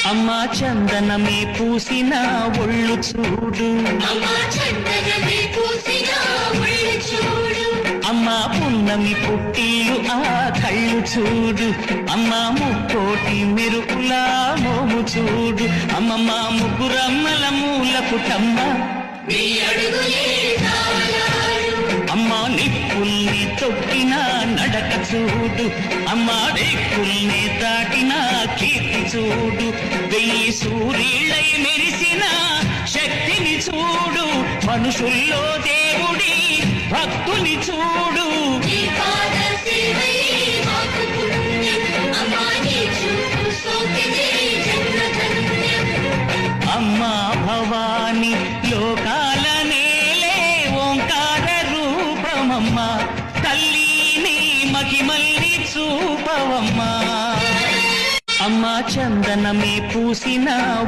అమ్మా చందనమే పూసిన ఒళ్ళు చూడు, అమ్మా పున్నమి పుట్టిల్లు ఆ కళ్ళు చూడు, అమ్మా ముక్కోటి మెరుపులా మోము చూడు, అమ్మమ్మ ముగ్గురమ్మల మూల పుటమ్మ అమ్మా నిప్పుల్ని తొక్కిన నడక చూడు, అమ్మా రేకుల్ని దాటిన కీర్తి చూడు, వెయ్యి సూర్యులై మెరిసిన శక్తిని చూడు, మనుషుల్లో దేవుడి భక్తుని చూడు. అమ్మా భవాని లోకాల నేలే ఓంకార రూపమమ్మా, తల్లిని మహిమల్ని చూపవమ్మా. అమ్మా చందనమే పూసిన